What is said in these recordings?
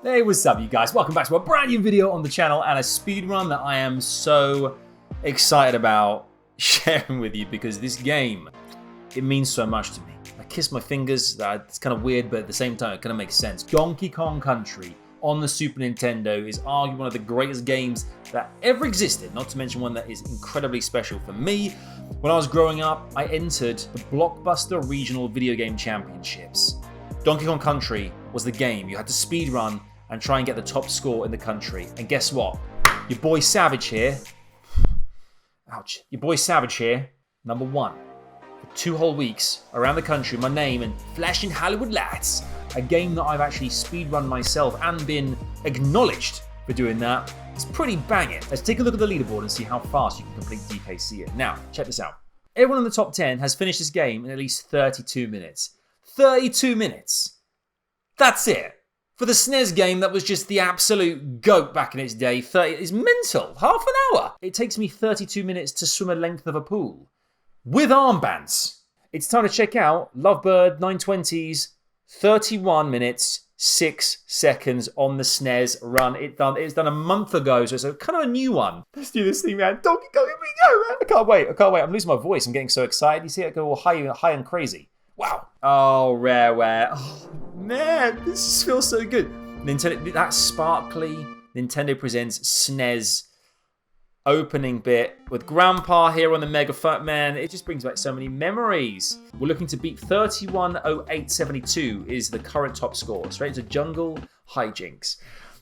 Hey, what's up you guys? Welcome back to a brand new video on the channel and a speedrun that I am so excited about sharing with you because this game, it means so much to me. I kiss my fingers, it's kind of weird, but at the same time it kind of makes sense. Donkey Kong Country on the Super Nintendo is arguably one of the greatest games that ever existed, not to mention one that is incredibly special for me. When I was growing up, I entered the Blockbuster Regional Video Game Championships. Donkey Kong Country was the game. You had to speedrun and try and get the top score in the country. And guess what? Your boy Savage here, ouch, your boy Savage here, number one. For 2 whole weeks around the country, my name in flashing Hollywood lights. A game that I've actually speedrun myself and been acknowledged for doing that. It's pretty banging. Let's take a look at the leaderboard and see how fast you can complete DKC it. Now, check this out. Everyone in the top 10 has finished this game in at least 32 minutes. 32 minutes. That's it. For the SNES game, that was just the absolute goat back in its day. 30 is mental. Half an hour. It takes me 32 minutes to swim a length of a pool. With armbands. It's time to check out Lovebird 920's 31 minutes, 6 seconds on the SNES run. It's done a month ago, so it's a kind of a new one. Let's do this thing, man. Donkey Kong, here we go, man. I can't wait. I'm losing my voice. I'm getting so excited. You see it go all high and crazy. Wow. Oh, rareware. Oh, man, this just feels so good. Nintendo, that sparkly Nintendo Presents SNES opening bit with Grandpa here on the megaphone. Man, it just brings back so many memories. We're looking to beat 31:08.72 is the current top score. Straight into Jungle Hijinks.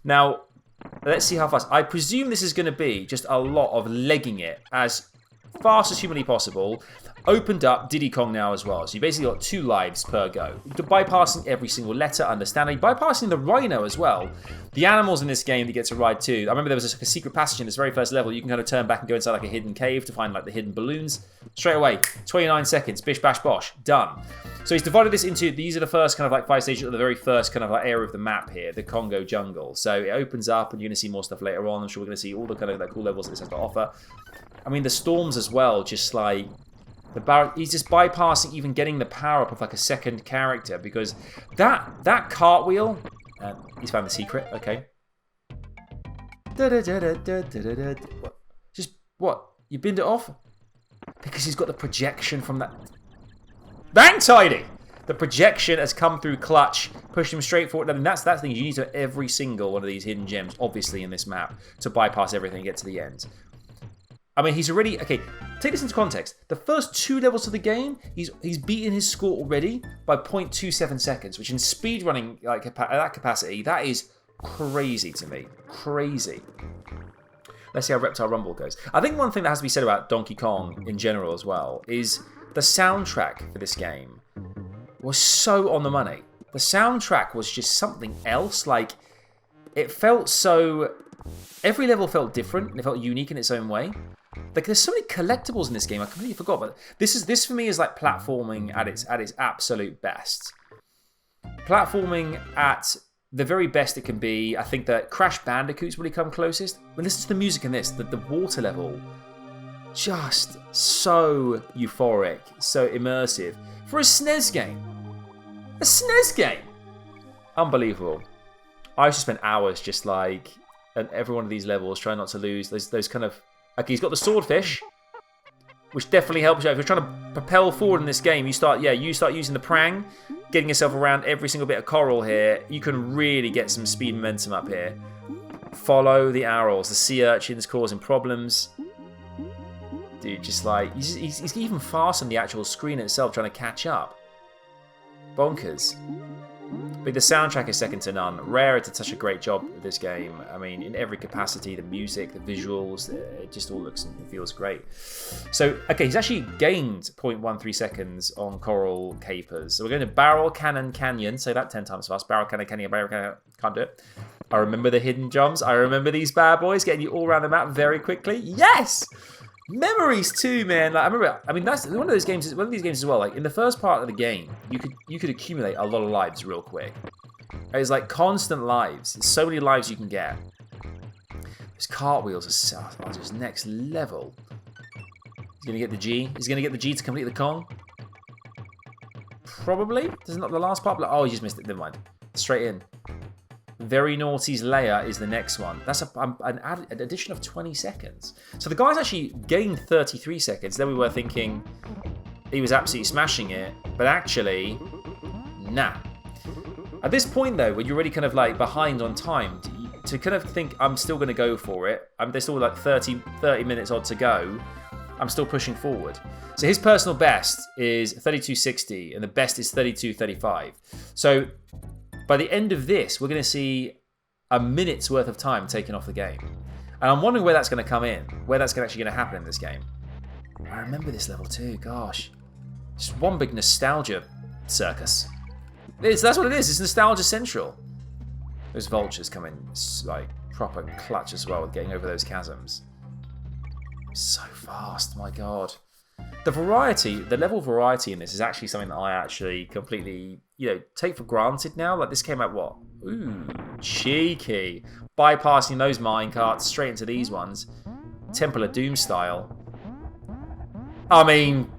Now, let's see how fast. I presume this is going to be just a lot of legging it as fast as humanly possible. Opened up Diddy Kong now as well. So you basically got 2 lives per go. Bypassing every single letter, understanding. Bypassing the rhino as well. The animals in this game that you get to ride too. I remember there was a secret passage in this very first level. You can kind of turn back and go inside like a hidden cave to find like the hidden balloons. Straight away, 29 seconds, bish bash bosh, done. So he's divided this into, these are the first kind of like 5 stages of the very first kind of like area of the map here, the Congo jungle. So it opens up and you're going to see more stuff later on. I'm sure we're going to see all the kind of like cool levels that this has to offer. I mean, the storms as well, just like, he's just bypassing even getting the power up of like a second character because that cartwheel, he's found the secret, okay. Just, what? You binned it off? Because he's got the projection from that. Bang tidy! The projection has come through clutch, pushed him straight forward. I mean, that's the thing, you need to have every single one of these hidden gems, obviously in this map, to bypass everything and get to the end. I mean, he's already... Okay, take this into context. The first 2 levels of the game, he's beaten his score already by 0.27 seconds, which in speedrunning like at that capacity, that is crazy to me. Crazy. Let's see how Reptile Rumble goes. I think one thing that has to be said about Donkey Kong in general as well is the soundtrack for this game was so on the money. The soundtrack was just something else. Like, it felt so... Every level felt different and it felt unique in its own way. Like, there's so many collectibles in this game, I completely forgot, but this for me is like platforming at its absolute best. Platforming at the very best it can be. I think that Crash Bandicoot's really come closest. When listen to the music in this, the water level, just so euphoric, so immersive. For a SNES game. A SNES game! Unbelievable. I used to spend hours just like, at every one of these levels, trying not to lose those kind of... Okay, he's got the swordfish, which definitely helps you. If you're trying to propel forward in this game, you start using the prang, getting yourself around every single bit of coral here. You can really get some speed momentum up here. Follow the arrows. The sea urchins causing problems. Dude, just like... He's even fast on the actual screen itself, trying to catch up. Bonkers. But the soundtrack is second to none. Rare did such a great job with this game. I mean, in every capacity, the music, the visuals, it just all looks and feels great. So, okay, he's actually gained 0.13 seconds on Coral Capers. So we're going to Barrel Cannon Canyon. Say that 10 times fast. Barrel Cannon Canyon, Barrel Cannon. Can't do it. I remember the hidden jumps. I remember these bad boys getting you all around the map very quickly. Yes! Memories too, man. Like, I remember. I mean, that's one of those games. One of these games as well. Like in the first part of the game, you could accumulate a lot of lives real quick. It's like constant lives. There's so many lives you can get. Those cartwheels are just next level. He's gonna get the G. He's gonna get the G to complete the Kong. Probably. This is not the last part. But oh, you just missed it. Never mind. Straight in. Very Naughty's Layer is the next one. That's an addition of 20 seconds. So the guy's actually gained 33 seconds. Then we were thinking he was absolutely smashing it, but actually, nah. At this point though, when you're already kind of like behind on time, to kind of think I'm still going to go for it, there's still like 30 minutes odd to go, I'm still pushing forward. So his personal best is 32.60 and the best is 32.35. So by the end of this, we're going to see a minute's worth of time taken off the game. And I'm wondering where that's going to come in, where that's actually going to happen in this game. I remember this level too, gosh. Just one big nostalgia circus. That's what it is, it's nostalgia central. Those vultures come in like proper clutch as well with getting over those chasms. So fast, my god. The variety, the level of variety in this is actually something that I actually completely, take for granted now. Like this came out what? Ooh, cheeky. Bypassing those minecarts straight into these ones. Temple of Doom style. I mean,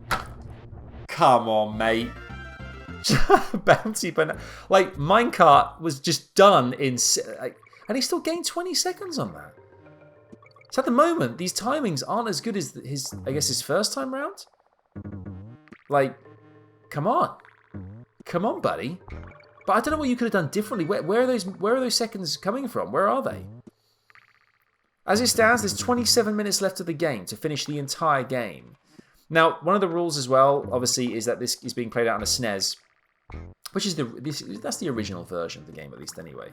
come on, mate. Bounty, but like minecart was just done in, and he still gained 20 seconds on that. So at the moment, these timings aren't as good as his first time round. Like, come on, buddy. But I don't know what you could have done differently. Where are those seconds coming from? Where are they? As it stands, there's 27 minutes left of the game to finish the entire game. Now, one of the rules as well, obviously, is that this is being played out on a SNES, which is that's the original version of the game, at least anyway.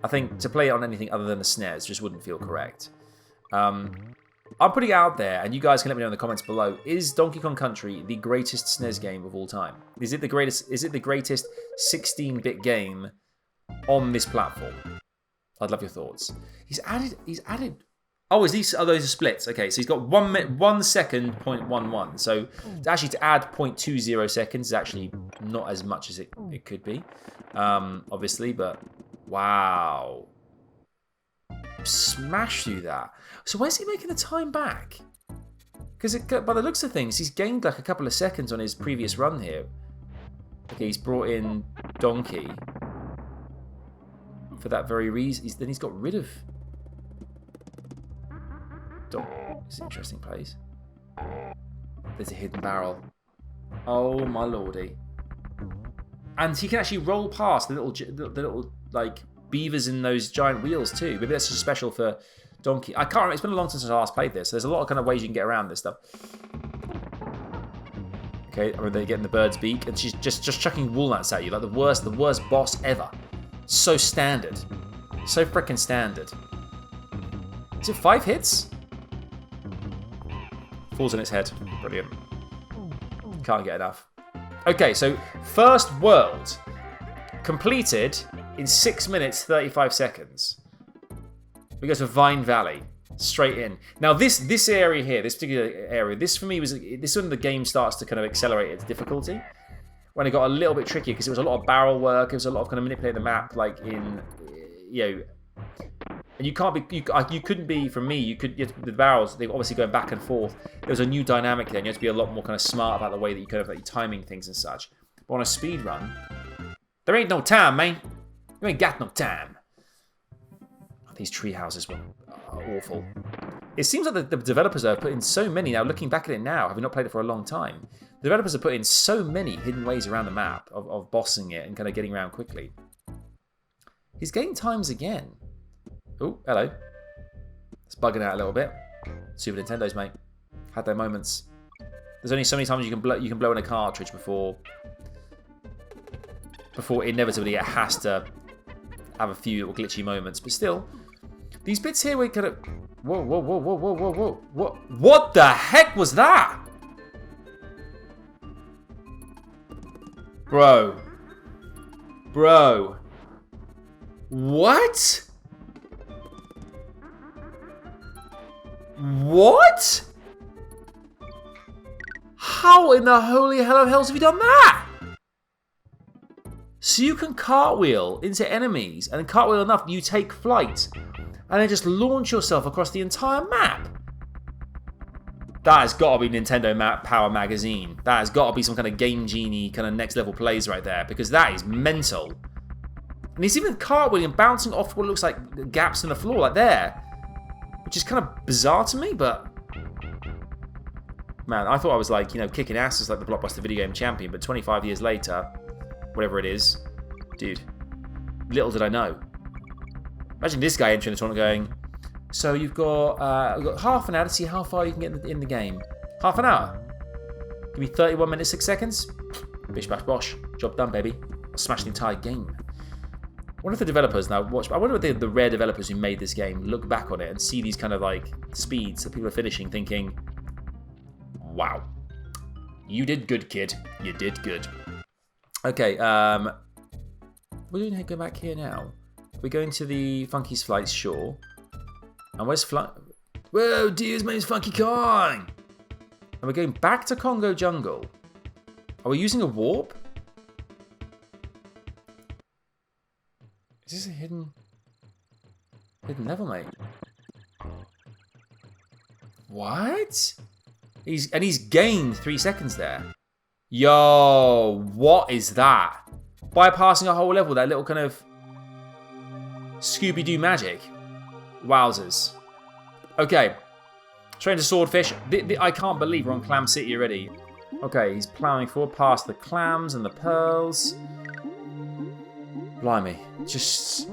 I think to play it on anything other than the SNES just wouldn't feel correct. I'm putting it out there, and you guys can let me know in the comments below. Is Donkey Kong Country the greatest SNES game of all time? Is it the greatest 16-bit game on this platform? I'd love your thoughts. He's added. Oh, those are splits? Okay, so he's got 1 second, 0.11. So actually to add 0.20 seconds is actually not as much as it could be, obviously, but wow. Smash through that. So where's he making the time back? Because by the looks of things, he's gained like a couple of seconds on his previous run here. Okay, he's brought in Donkey for that very reason. Then he's got rid of Donkey. It's an interesting place. There's a hidden barrel. Oh my lordy! And he can actually roll past the little like beavers in those giant wheels too. Maybe that's just special for Donkey. I can't remember. It's been a long time since I last played this. So there's a lot of kind of ways you can get around this stuff. Okay, I mean, they're getting the bird's beak, and she's just chucking walnuts at you like the worst boss ever. So standard, so freaking standard. Is it 5 hits? Falls on its head. Brilliant. Can't get enough. Okay, so first world completed in 6 minutes 35 seconds. We go to Vine Valley, straight in. Now this area here, this particular area, this for me was when the game starts to kind of accelerate its difficulty. When it got a little bit tricky because it was a lot of barrel work, it was a lot of kind of manipulating the map, like in, and you couldn't be, from me, the barrels, they're obviously going back and forth. There was a new dynamic then. You have to be a lot more kind of smart about the way that you kind of like timing things and such. But on a speed run, there ain't no time, man. You ain't got no time. These tree houses were awful. It seems like the developers have put in so many, now looking back at it now, having not played it for a long time, the developers have put in so many hidden ways around the map of bossing it and kind of getting around quickly. His game times again. Oh, hello. It's bugging out a little bit. Super Nintendos, mate. Had their moments. There's only so many times you can blow in a cartridge before inevitably it has to have a few little glitchy moments. But still, these bits here we kind of... Whoa. What the heck was that? Bro. What? What? How in the holy hell of hells have you done that? So you can cartwheel into enemies, and cartwheel enough, you take flight, and then just launch yourself across the entire map. That has got to be Nintendo Power Magazine. That has got to be some kind of Game Genie kind of next level plays right there, because that is mental. And he's even cartwheeling and bouncing off what looks like gaps in the floor, like there. Which is kind of bizarre to me, but... Man, I thought I was like, you know, kicking asses like the Blockbuster video game champion, but 25 years later, whatever it is, dude, little did I know. Imagine this guy entering the tournament going, so you've got half an hour to see how far you can get in the game. Half an hour? Give me 31 minutes, 6 seconds? Bish bash bosh. Job done, baby. I'll smash the entire game. I wonder if the developers now watch. I wonder if the rare developers who made this game look back on it and see these kind of like speeds that people are finishing, thinking, "Wow, you did good, kid. You did good." Okay, we're doing go back here now. We're going to the Funky's Flights, sure. And where's Whoa, dude, my name's Funky Kong. And we're going back to Congo Jungle. Are we using a warp? Is this a hidden level, mate? What? He's gained 3 seconds there. Yo, what is that? Bypassing a whole level, that little kind of Scooby-Doo magic. Wowzers. Okay. Train to Swordfish. I can't believe we're on Clam City already. Okay, he's ploughing forward past the clams and the pearls. Blimey. Just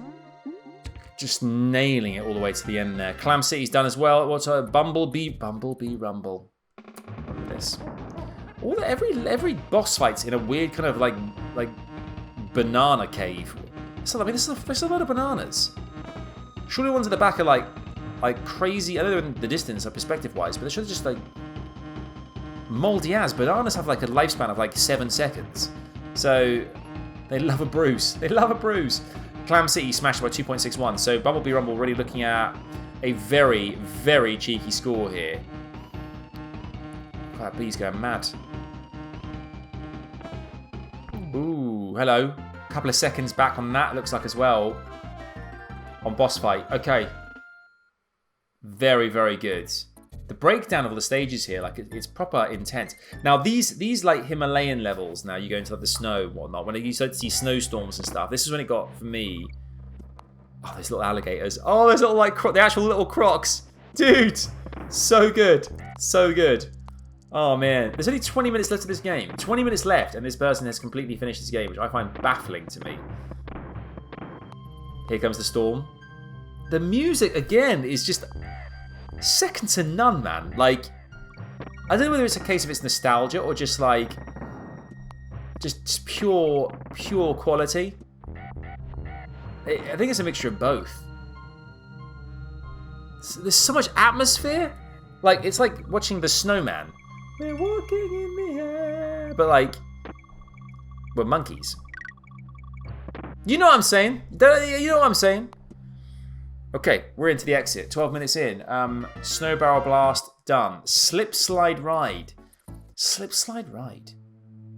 nailing it all the way to the end there. Clam City's done as well. What's a Bumblebee Rumble? Look at this. Every boss fight's in a weird kind of like banana cave. So I mean, this is a lot of bananas. Surely the ones at the back are like crazy. I know they're in the distance, perspective-wise, but they should have just like moldy as. Bananas have like a lifespan of like 7 seconds, so they love a bruise. They love a bruise. Clam City smashed by 2.61. So Bumblebee Rumble really looking at a very, very cheeky score here. That bee's going mad. Ooh, hello. A couple of seconds back on that, looks like as well. On boss fight. Okay. Very, very good. The breakdown of all the stages here, like it's proper intense. Now these like Himalayan levels, now you go into like the snow and whatnot, when you start to see snowstorms and stuff, this is when it got for me. Oh, those little alligators. Oh, those little like the actual little crocs. Dude, so good. So good. Oh man, there's only 20 minutes left of this game. 20 minutes left and this person has completely finished this game, which I find baffling to me. Here comes the storm. The music again is just second to none, man. Like, I don't know whether it's a case of it's nostalgia or just like, just pure quality. I think it's a mixture of both. There's so much atmosphere. Like, it's like watching The Snowman. We're walking in the air. But like, we're monkeys. You know what I'm saying? You know what I'm saying? Okay, we're into the exit. 12 minutes in. Snow Barrel Blast, done. Slip Slide Ride. Slip Slide Ride.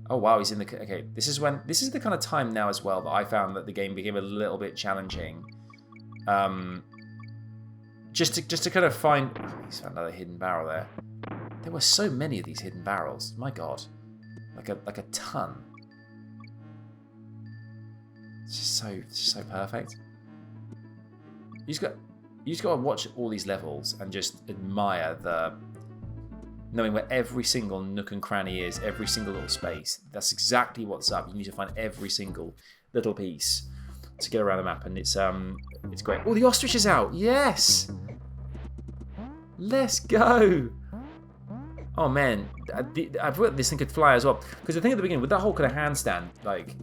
Oh wow, he's in the... Okay, this is the kind of time now as well that I found that the game became a little bit challenging. Just to kind of find... Oh, he's found another hidden barrel there. There were so many of these hidden barrels. My god. Like a ton. It's just so perfect. You just got to watch all these levels and just admire knowing where every single nook and cranny is, every single little space. That's exactly what's up. You need to find every single little piece to get around the map, and it's great. Oh, the ostrich is out. Yes. Let's go. Oh man, I thought this thing could fly as well. Because the thing at the beginning with that whole kind of handstand, like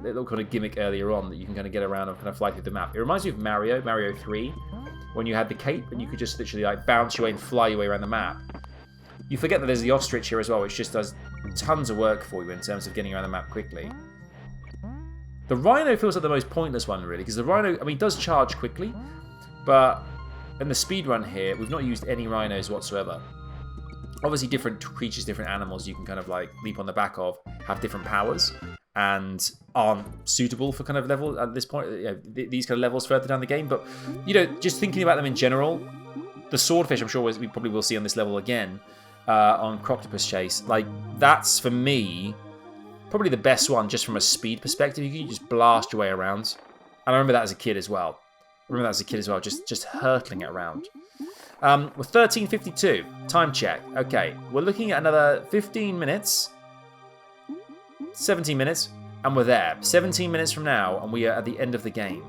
little kind of gimmick earlier on that you can kind of get around and kind of fly through the map. It reminds me of Mario 3, when you had the cape and you could just literally like bounce your way and fly your way around the map. You forget that there's the ostrich here as well, which just does tons of work for you in terms of getting around the map quickly. The rhino feels like the most pointless one really, because the rhino, I mean, does charge quickly, but in the speedrun here, we've not used any rhinos whatsoever. Obviously different creatures, different animals you can kind of like leap on the back of, have different powers, and aren't suitable for kind of level at this point, you know, these kind of levels further down the game. But, you know, just thinking about them in general, the swordfish I'm sure we probably will see on this level again, on Croctopus Chase, like, that's for me Probably the best one just from a speed perspective. You can just blast your way around. And I remember that as a kid as well. Just hurtling it around. We're 13:52. Time check. Okay, we're looking at another 15 minutes. 17 minutes. And we're there. 17 minutes from now, and we are at the end of the game.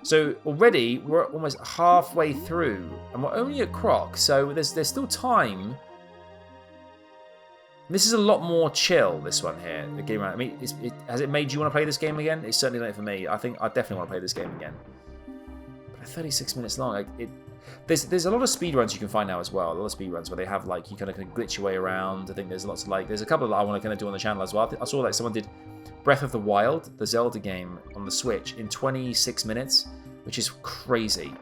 So already, we're almost halfway through. And we're only at Croc, so there's still time. This is a lot more chill, this one here. The game, I mean, has it made you want to play this game again? It's certainly not for me. I think I definitely want to play this game again. But 36 minutes long. There's a lot of speedruns you can find now as well. A lot of speedruns where they have like you kind of glitch your way around. I think there's lots of there's a couple that I want to kind of do on the channel as well. I saw like someone did Breath of the Wild, the Zelda game on the Switch, in 26 minutes, which is crazy,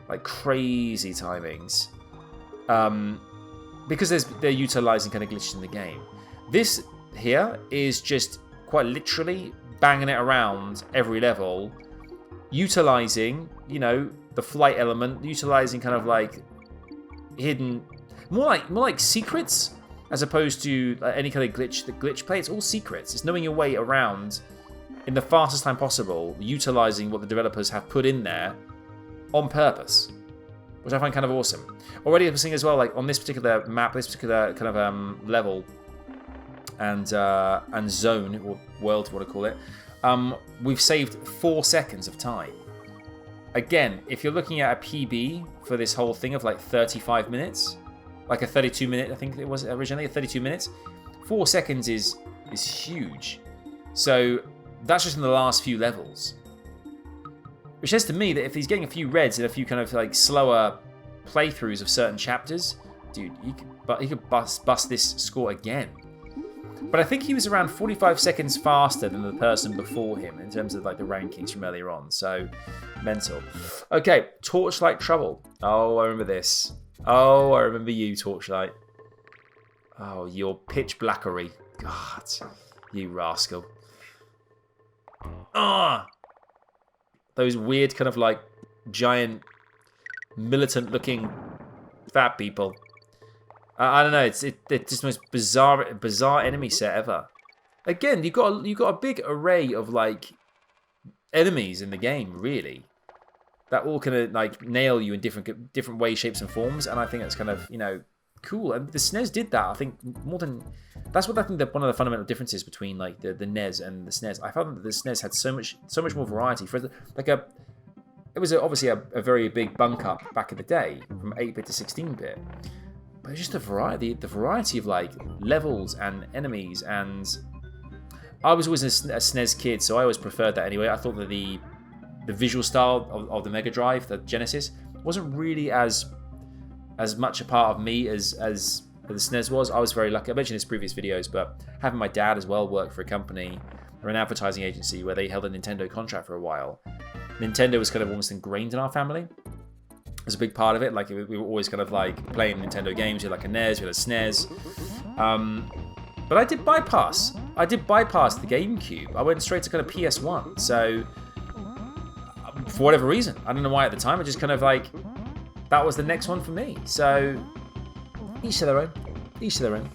like crazy timings. Because they're utilizing kind of glitches in the game. This here is just quite literally banging it around every level, utilizing, you know, the flight element, utilizing kind of like hidden, more like secrets as opposed to any kind of glitch play. It's all secrets. It's knowing your way around in the fastest time possible, utilizing what the developers have put in there on purpose, which I find kind of awesome. Already I'm seeing as well, like on this particular map, this particular kind of level and zone, or world, if you want to call it, we've saved 4 seconds of time. Again, if you're looking at a PB for this whole thing of like 35 minutes, like a 32 minute, I think it was originally, 32 minutes, 4 seconds is huge. So that's just in the last few levels. Which says to me that if he's getting a few reds and a few kind of like slower playthroughs of certain chapters, dude, he could bust this score again. But I think he was around 45 seconds faster than the person before him in terms of like the rankings from earlier on. So mental. Okay, Torchlight Trouble. Oh, I remember this. Oh, I remember you, Torchlight. Oh, your pitch blackery. God, you rascal. Ah. Those weird kind of like giant militant looking fat people. I don't know, it's just the most bizarre enemy set ever. Again, you got a big array of like enemies in the game, really. That all kind of like nail you in different ways, shapes and forms, and I think that's kind of, you know, cool. And the SNES did that, I think, more than... That's what I think one of the fundamental differences between like the NES and the SNES. I found that the SNES had so much more variety. It was obviously a very big bunk up back in the day, from 8-bit to 16-bit. But it's just the variety of like levels and enemies, and I was always a SNES kid, so I always preferred that anyway. I thought that the visual style of the Mega Drive, the Genesis, wasn't really as much a part of me as the SNES was. I was very lucky. I mentioned this in previous videos, but having my dad as well work for a company or an advertising agency where they held a Nintendo contract for a while. Nintendo was kind of almost ingrained in our family. It was a big part of it. Like we were always kind of like playing Nintendo games. We had like a NES, we had a SNES. But I did bypass the GameCube. I went straight to kind of PS1. So for whatever reason, I don't know why at the time, I just kind of like, that was the next one for me. So each to their own. Each to their own.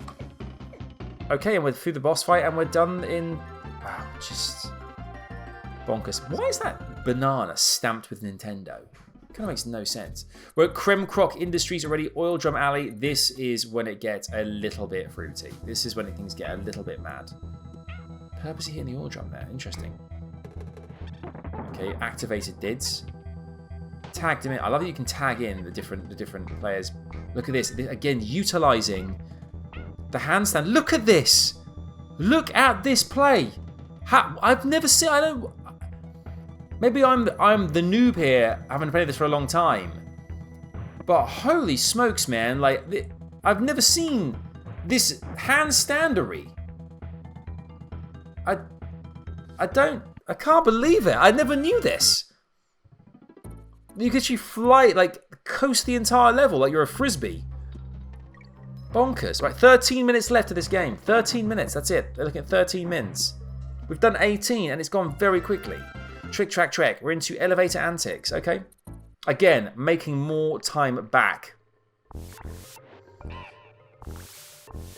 Okay, and we're through the boss fight, and we're done in... Wow, just bonkers. Why is that banana stamped with Nintendo? Kind of makes no sense. We're at Creme Croc Industries already, Oil Drum Alley. This is when it gets a little bit fruity. This is when things get a little bit mad. Purposely hitting the oil drum there. Interesting. Okay, activated dids. Tagged him in. I love that you can tag in the different players. Look at this. Again, utilizing the handstand. Look at this. Look at this play. I've never seen... I don't... Maybe I'm the noob here. I haven't played this for a long time. But holy smokes, man. Like, I've never seen this handstandery. I can't believe it. I never knew this. You could actually fly, like, coast the entire level like you're a frisbee. Bonkers. Right, 13 minutes left of this game. 13 minutes, that's it. They're looking at 13 minutes. We've done 18 and it's gone very quickly. Trick, track, trek. We're into elevator antics, okay? Again, making more time back.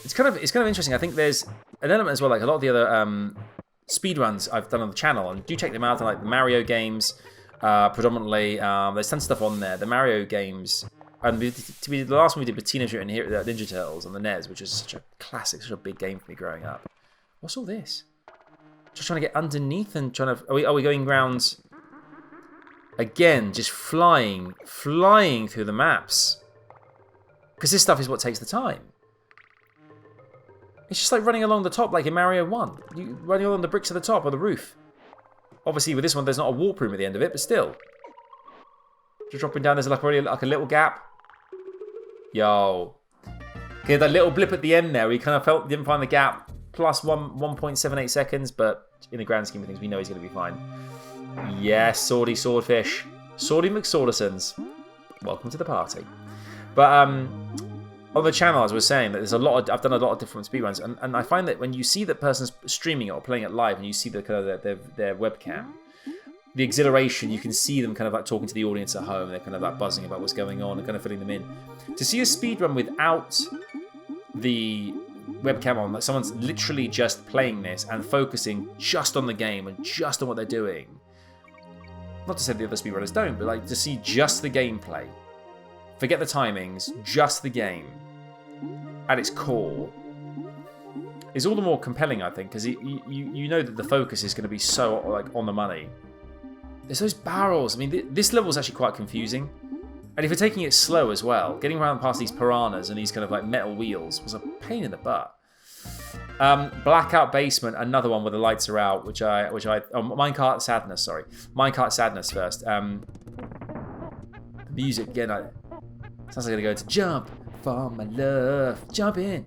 it's kind of interesting. I think there's an element as well, like a lot of the other speedruns I've done on the channel, and do check them out. I like the Mario games, predominantly. There's tons of stuff on there. The Mario games, and the last one we did with Teenage Mutant Ninja Turtles on the NES, which is such a classic, such a big game for me growing up. What's all this? Just trying to get underneath and trying to. Are we going round? Again, just flying through the maps. Because this stuff is what takes the time. It's just like running along the top, like in Mario 1. You running along the bricks of the top or the roof. Obviously, with this one, there's not a warp room at the end of it, but still. Just dropping down, there's like already like a little gap. Yo. Okay, that little blip at the end there, we kind of didn't find the gap. Plus 1.78 seconds, but in the grand scheme of things, we know he's going to be fine. Yes, Swordy Swordfish. Swordy McSordersons. Welcome to the party. But on the channel, as I was saying, that there's I've done a lot of different speedruns, and I find that when you see that person's streaming it or playing it live, and you see the kind of their webcam, the exhilaration, you can see them kind of like talking to the audience at home. They're kind of like buzzing about what's going on and kind of filling them in. To see a speedrun without the webcam on, like someone's literally just playing this and focusing just on the game and just on what they're doing. Not to say the other speedrunners don't, but like to see just the gameplay. Forget the timings, just the game at its core is all the more compelling, I think, because you know that the focus is going to be so like on the money. There's those barrels. I mean, this level is actually quite confusing, and if you're taking it slow as well, getting around past these piranhas and these kind of like metal wheels was a pain in the butt. Blackout Basement, another one where the lights are out, which I Minecart Sadness, sorry. Minecart Sadness first. The music, again, sounds like I'm gonna go into Jump for My Love. Jump in.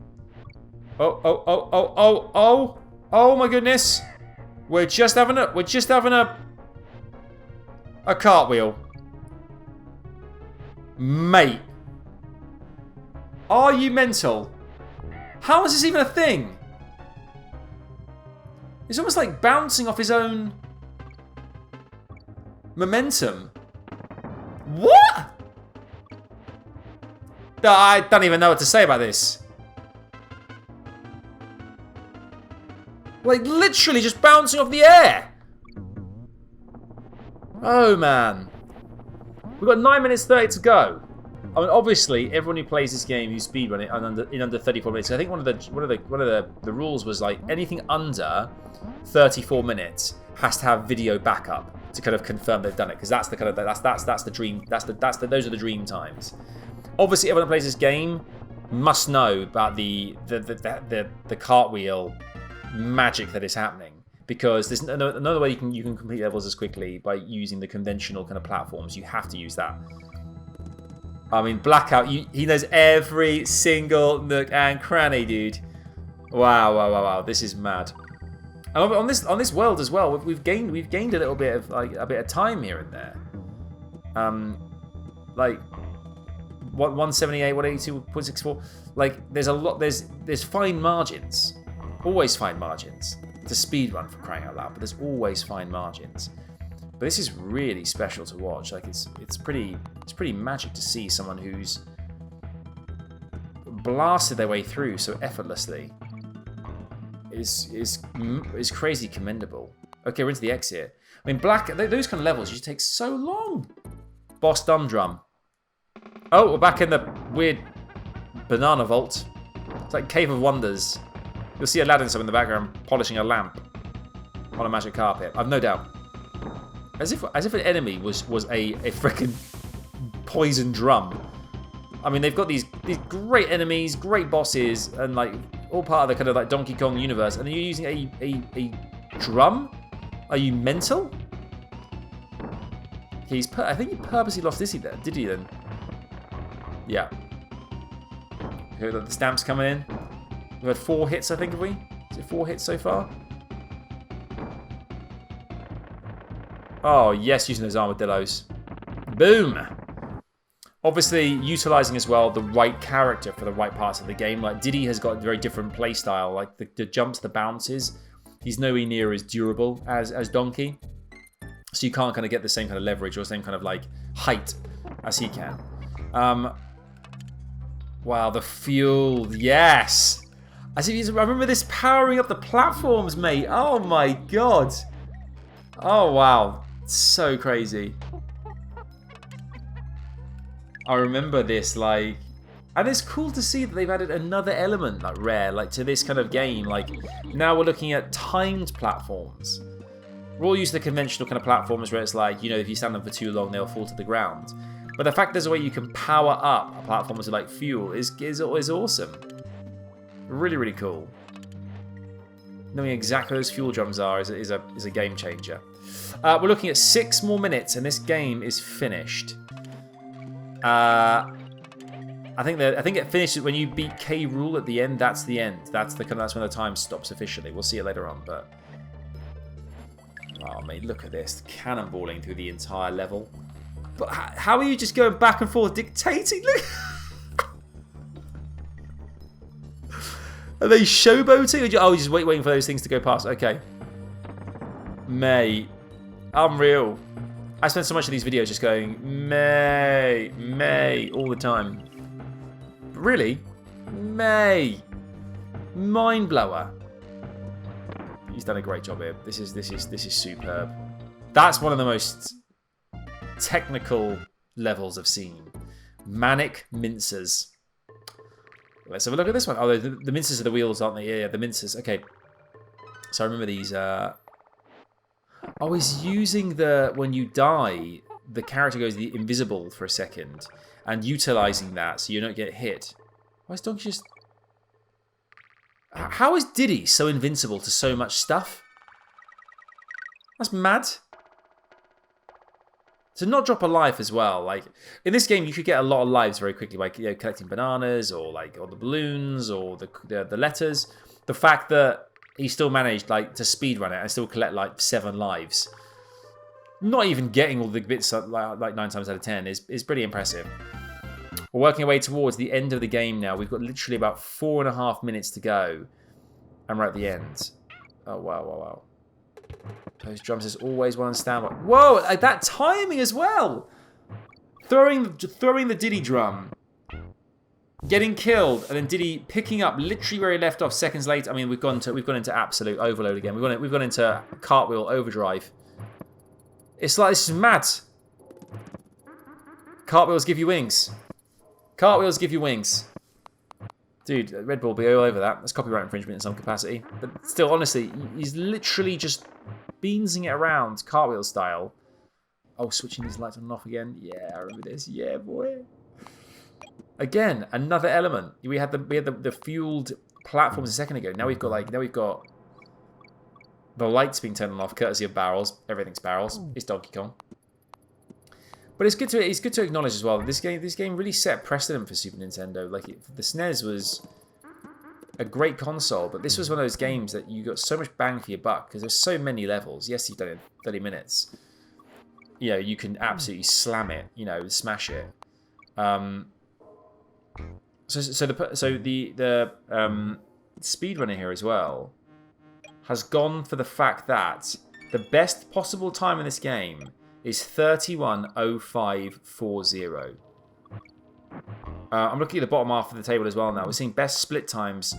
Oh my goodness. We're just having a cartwheel. Mate. Are you mental? How is this even a thing? It's almost like bouncing off his own momentum. What? I don't even know what to say about this. Like, literally just bouncing off the air. Oh, man. We've got 9 minutes 30 to go. I mean, obviously, everyone who plays this game, you speedrun it in under 34 minutes. I think one of the rules was like anything under 34 minutes has to have video backup to kind of confirm they've done it, because that's the kind of that's the dream. Those are the dream times. Obviously, everyone who plays this game must know about the cartwheel magic that is happening, because there's another way you can complete levels as quickly by using the conventional kind of platforms. You have to use that. I mean, Blackout, he knows every single nook and cranny, dude. Wow, this is mad. And on this world as well, we've gained a little bit of time here and there. Like 178, 182.64. Like there's fine margins, always fine margins to speedrun, for crying out loud. But there's always fine margins. But this is really special to watch. Like it's pretty magic to see someone who's blasted their way through so effortlessly. Is crazy commendable. Okay, we're into the exit. I mean, those kind of levels usually take so long. Boss Dum-Drum. Oh, we're back in the weird banana vault. It's like Cave of Wonders. You'll see Aladdin in the background polishing a lamp on a magic carpet. I've no doubt. As if an enemy was a freaking poison drum. I mean, they've got these great enemies, great bosses, and like all part of the kind of like Donkey Kong universe, and you're using a drum? Are you mental? Okay, I think he purposely lost this. Did he then? Yeah. Okay, the stamps coming in. We've had 4 hits, I think, have we? Is it 4 hits so far? Oh, yes, using those armadillos. Boom! Obviously, utilising as well the right character for the right parts of the game. Like, Diddy has got a very different playstyle. Like, the jumps, the bounces, he's nowhere near as durable as Donkey. So you can't kind of get the same kind of leverage or same kind of, like, height as he can. Wow, the fuel. Yes. I remember this powering up the platforms, mate. Oh my god. Oh wow. So crazy. I remember this, like, and it's cool to see that they've added another element, like rare, like to this kind of game. Like now we're looking at timed platforms. We're all used to the conventional kind of platforms where it's like, you know, if you stand them for too long, they'll fall to the ground. But the fact there's a way you can power up a platform with like fuel is awesome. Really, really cool. Knowing exactly what those fuel drums are is a game changer. We're looking at 6 more minutes, and this game is finished. I think it finishes when you beat K. Rool at the end. That's the end. That's when the time stops officially. We'll see it later on, but oh mate, look at this, cannonballing through the entire level. But how are you just going back and forth dictating? Look. Are they showboating? Or just waiting for those things to go past? Okay, mate, unreal. I spend so much of these videos just going, May, all the time. But really? May. Mind blower. He's done a great job here. This is superb. That's one of the most technical levels I've seen. Manic Mincers. Let's have a look at this one. Oh, the mincers are the wheels, aren't they? Yeah, the mincers. Okay. So I remember these. I was using when you die, the character goes invisible for a second, and utilizing that so you don't get hit. Why is Donkey just... How is Diddy so invincible to so much stuff? That's mad. To not drop a life as well. Like in this game, you could get a lot of lives very quickly by collecting bananas or the balloons or the letters. The fact that he still managed to speedrun it and still collect 7 lives. Not even getting all the bits like 9 times out of 10 is pretty impressive. We're working our way towards the end of the game now. We've got literally about 4.5 minutes to go, and we're at the end. Oh wow. Those drums is always one on standby. Whoa, like that timing as well. Throwing the Diddy drum. Getting killed, and then Diddy picking up literally where he left off seconds later. I mean, we've gone into absolute overload again. We've gone into cartwheel overdrive. It's like, this is mad. Cartwheels give you wings. Cartwheels give you wings. Dude, Red Bull will be all over that. That's copyright infringement in some capacity. But still, honestly, he's literally just beansing it around cartwheel style. Oh, switching these lights on and off again. Yeah, I remember this. Yeah, boy. Again, another element. We had the fueled platforms a second ago. Now we've got the lights being turned on and off, courtesy of barrels. Everything's barrels. It's Donkey Kong. But it's good to acknowledge as well that this game really set precedent for Super Nintendo. Like the SNES was a great console, but this was one of those games that you got so much bang for your buck because there's so many levels. Yes, you've done it in 30 minutes. You know, you can absolutely slam it. You know, smash it. So the speedrunner here as well has gone for the fact that the best possible time in this game is 31:05:40. I'm looking at the bottom half of the table as well now. We're seeing best split times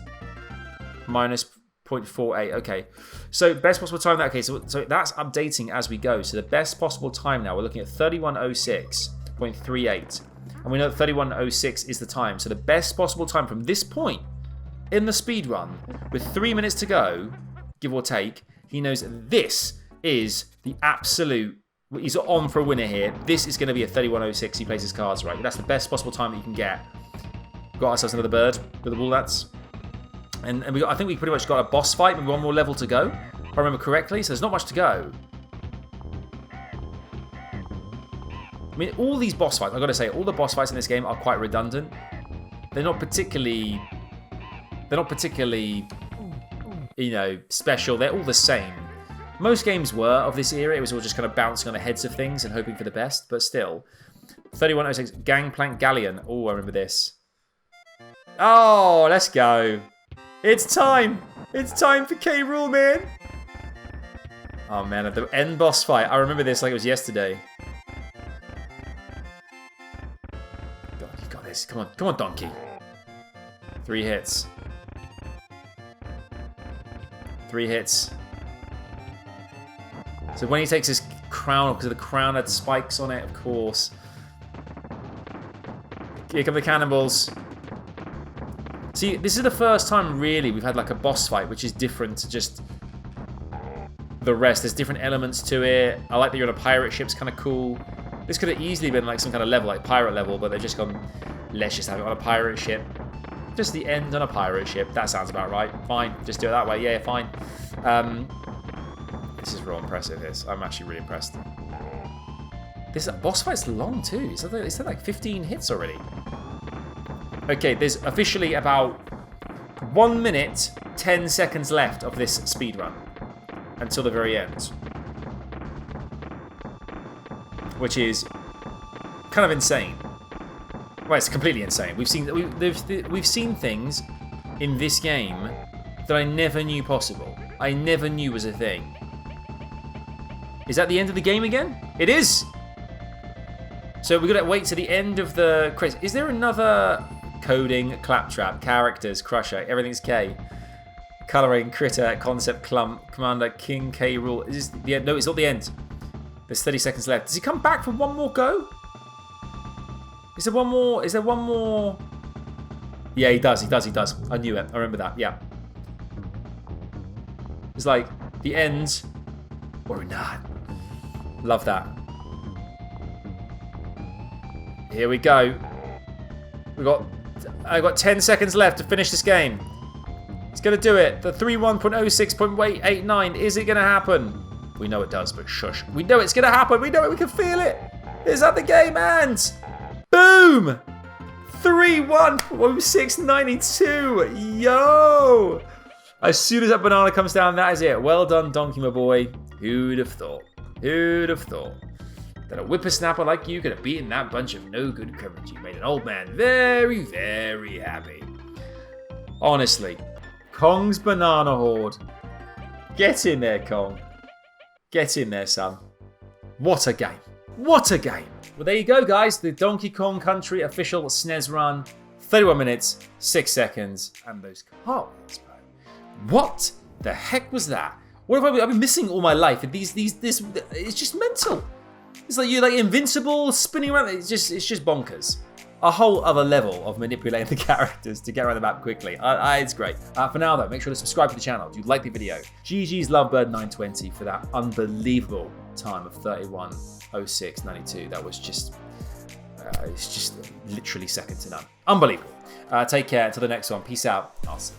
minus 0.48. Okay, so best possible time in that case. So that's updating as we go. So the best possible time now, we're looking at 31:06:38. And we know that 31:06 is the time. So the best possible time from this point in the speed run, with 3 minutes to go, give or take, he knows this is the absolute... He's on for a winner here. This is going to be a 31:06. He plays his cards right. That's the best possible time that you can get. Got ourselves another bird with the Woolats. And I think we pretty much got a boss fight with 1 more level to go, if I remember correctly. So there's not much to go. I mean, all these boss fights, I've got to say, all the boss fights in this game are quite redundant. They're not particularly, you know, special. They're all the same. Most games were of this era. It was all just kind of bouncing on the heads of things and hoping for the best. But still, 31:06 Gangplank Galleon. Oh, I remember this. Oh, let's go. It's time. It's time for K. Rool, man. Oh man, at the end boss fight, I remember this like it was yesterday. God, you got this. Come on, Donkey. 3 hits. 3 hits. So when he takes his crown, because the crown had spikes on it, of course. Here come the cannonballs. See, this is the first time, really, we've had like a boss fight, which is different to just the rest. There's different elements to it. I like that you're on a pirate ship. It's kind of cool. This could have easily been like some kind of level, like pirate level, but they've just gone, let's just have it on a pirate ship. Just the end on a pirate ship. That sounds about right. Fine. Just do it that way. Yeah, fine. This is real impressive, this. I'm actually really impressed. This boss fight's long, too. Is that like 15 hits already? Okay, there's officially about 1 minute, 10 seconds left of this speedrun. Until the very end. Which is kind of insane. Well, it's completely insane. We've seen things in this game that I never knew possible. I never knew was a thing. Is that the end of the game again? It is! So we're going to wait to the end of the credits. Is there another coding, claptrap, characters, crusher, everything's K, colouring, critter, concept, clump, commander, king, K, rule. Is this the end? No, it's not the end. There's 30 seconds left. Does he come back for one more go? Is there one more? Is there one more? Yeah, he does. He does. He does. I knew it. I remember that. Yeah. It's like the end or not. Love that. Here we go. I got 10 seconds left to finish this game. He's gonna do it. The 3.1.06.89. Is it gonna happen? We know it does, but shush. We know it's gonna happen. We know it. We can feel it. Is that the game ends? Boom! 3.1.06.92. Yo! As soon as that banana comes down, that is it. Well done, Donkey, my boy. Who'd have thought? Who'd have thought that a whippersnapper like you could have beaten that bunch of no-good criminals? You made an old man very, very happy. Honestly, Kong's Banana Horde. Get in there, Kong. Get in there, son. What a game. What a game. Well, there you go, guys. The Donkey Kong Country official SNES run. 31 minutes, 6 seconds. And those cartwheels, bro. What the heck was that? What have I've been missing all my life? This, it's just mental. It's like you're like invincible, spinning around. It's just bonkers. A whole other level of manipulating the characters to get around the map quickly. It's great. For now, though, make sure to subscribe to the channel if you like the video. GG's Lovebird920 for that unbelievable time of 31.06.92. That was just, it's just literally second to none. Unbelievable. Take care. Until the next one. Peace out. Awesome.